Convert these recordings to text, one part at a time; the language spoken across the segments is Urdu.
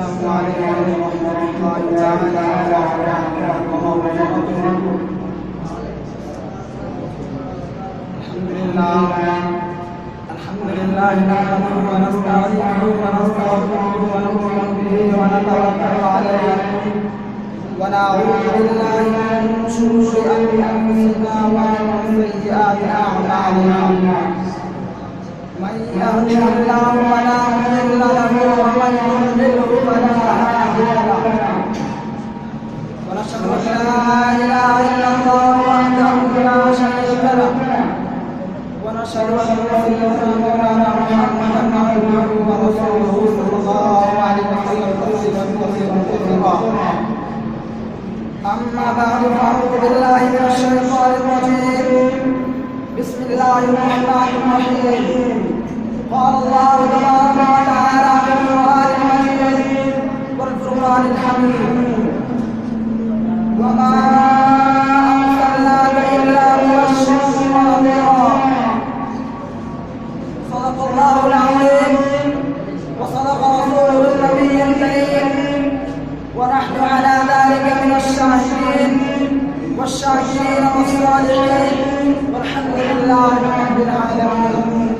السلام عليكم ورحمة الله تعالى وبركاته. الحمد لله نحمده ونستعينه ونستغفره ونؤمن به ونتوكل عليه ونعوذ بالله من شرور أنفسنا ومن سيئات أعمالنا. من يهده الله فلا مضل له ومن يضلله فلا هادي له. ونشهد أن لا إله إلا الله وحده لا شريك له ونشهد أن سيدنا مولانا محمدا عبده ورسوله صلى الله عليه وسلم تسليما كثيرا. أما بعد فأعوذ بالله من الشيطان الرجيم. بسم الله الرحمن الرحيم. قال الله تبارك وتعالى في القرآن المجيد والفرقان الحميد: وما أرسلناك إلا مبشرا ونذيرا. صدق الله العظيم وصدق رسوله النبي الكريم، ونحن على ذلك من الشاهدين والشاكرين والصالحين، والحمد لله رب العالمين.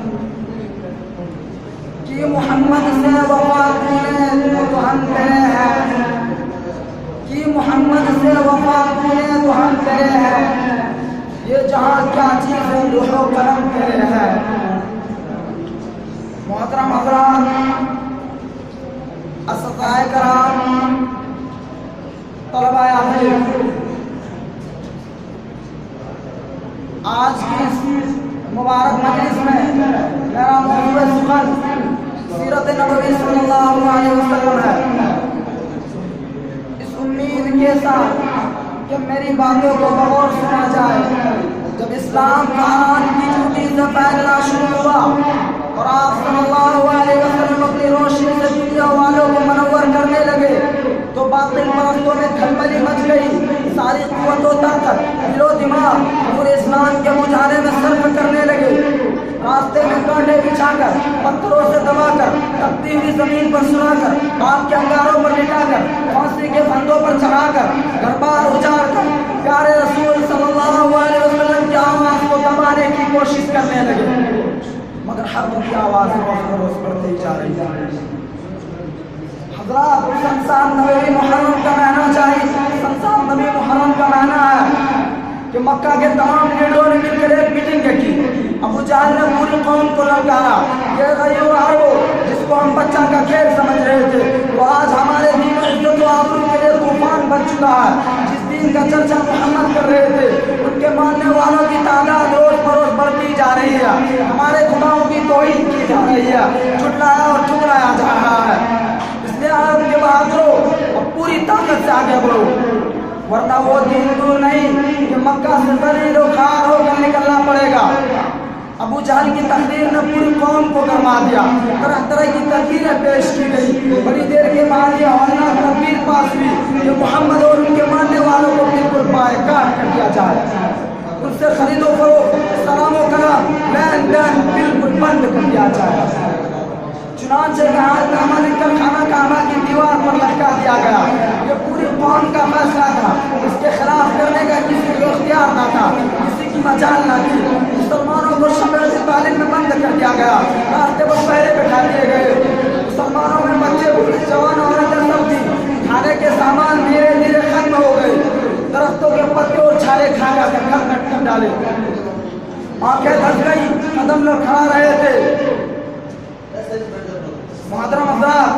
کہ محمد سے وفا کونے تو ہم تیرے ہیں، کہ محمد سے وفا کونے تو ہم تیرے ہیں. یہ جہاں کیا چیز ہے لوح و قلم تیرے ہے. محترم حضرات، اساتذہ کرام، طلباء حضرت، آج کی اس مبارک مجلس میں میرا موضوع سخن سیرت نبوی صلی اللہ علیہ وسلم ہے. اس امید کے ساتھ کہ میری باتوں کو بغور سنا جائے. جب اسلام کا آن کی جھوٹی سے پھیلنا شروع ہوا اور آپ صلی اللہ علیہ وسلم اپنی روشنی سے دنیا والوں کو منور کرنے لگے تو باطل پرستوں میں کھلبلی مچ گئی. ساری قوت و طاقت، دل و دماغ پورے اسلام کے بجھانے میں صرف کرنے لگے. راستے میں کانٹے بچھا کر، پتھروں سے دبا کر، تپتی ہوئی زمین پر سلا کر، آگ کے انگاروں پر لٹا کر، پھانسی کے پھندوں پر چڑھا کر، گھر بار اجاڑ کر پیارے رسول صلی اللہ علیہ وسلم کی آواز کو دبانے کی کوشش کرنے لگے. مگر حق کی آواز روز بڑھتے ہی جا رہی ہے. حضرات، سنسان نبی محرم کا معنی چاہیے. سنسان نبی محرم کا معنی ہے کہ مکہ کے تمام لیڈروں نے مل کر ایک میٹنگ کی. ابو جہل نے پوری قوم کو للکارا کہ غیور عرب جس کو ہم بچہ کا کھیل سمجھ رہے تھے وہ آج ہمارے دین و عزت و آبرو کے لیے طوفان بن چکا ہے. جس دین کا چرچا محمد کر رہے تھے ان کے ماننے والوں کی تعداد روز بروز بڑھتی جا رہی ہے. ہمارے خداؤں کی توہین کی جا رہی ہے، جھٹلایا اور ٹھکرایا جا رہا ہے. اس لیے عرب کے بہادروں اب پوری طاقت سے آگے بڑھو، ورنہ وہ دین دور نہیں کہ مکہ سے ذلیل و خوار ہو کر نکلنا پڑے گا. ابو جہل کی تقریر نے پوری قوم کو گرما دیا. طرح طرح کی تقریریں پیش کی گئی. بڑی دیر کے بعد یہ ہولناک تقریر پاس ہوئی کہ محمد اور ان کے ماننے والوں کو بالکل بائیکاٹ کر دیا جائے. ان سے خرید و فروخت، سلام و کلام، لین دین بالکل بند کر دیا جائے. چنانچہ یہاں نامہ لکھ کر خانہ کعبہ کی دیوار پر لٹکا دیا گیا. یہ پوری قوم کا فیصلہ تھا. اس کے خلاف کرنے کا کسی کو اختیار نہ تھا، کسی کی مجال نہ تھی. مسلمانوں کو شمع سے تعلیم میں بند کر دیا گیا. راستے پر پہرے بٹھا دیے گئے. مسلمانوں میں بچے بوڑھے جوان عورتیں سب تھی. کھانے کے سامان دھیرے دھیرے ختم ہو گئے. درختوں کے پتے اور چھالے کھا کر کٹ کر ڈالے. آنکھیں دھس گئی، قدم لڑکھڑا رہے تھے. محترم حضرات،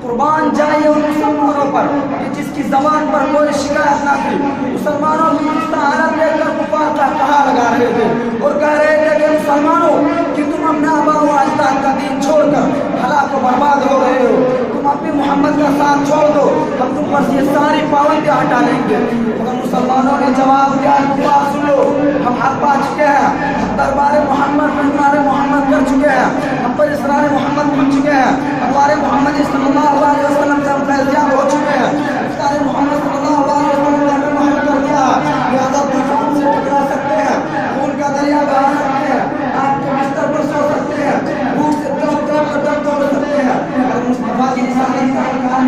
قربان جائیے ان مسلمانوں پر کہ جس کی زبان پر کوئی شکایت نہ تھی. مسلمانوں کی اس حالت دیکھ کر کفار کا کہا لگا رہے تھے اور کہہ رہے تھے کہ مسلمانوں کہ تم اپنے آبا و اجداد کا دین چھوڑ کر ہلاک و برباد ہو رہے ہو. تم اپنے محمد کا ساتھ چھوڑ دو، ہم تم پر یہ ساری پابندیاں ہٹا لیں گے. مگر مسلمانوں نے جواب دیا، بات سن لو، ہم حق پا چکے ہیں، ہم دربار محمد پر اقرار محمد کر چکے ہیں، ہم پر اسرار محمد بن چکے ہیں. ہمارے محمد صلی اللہ علیہ وسلم سے ہم فیضیاب ہو چکے ہیں. اسرار محمد صلی اللہ علیہ وسلم نے ہمیں محل کر دیا. لہذا طوفان سے ٹکرا سکتے ہیں، خون کا دریا بہا سکتے ہیں، آپ کے بستر پر سو سکتے ہیں، بھوک سے تڑپ تڑپ کر توڑ سکتے ہیں. اور مصطفیٰ کی رسالت کا انکار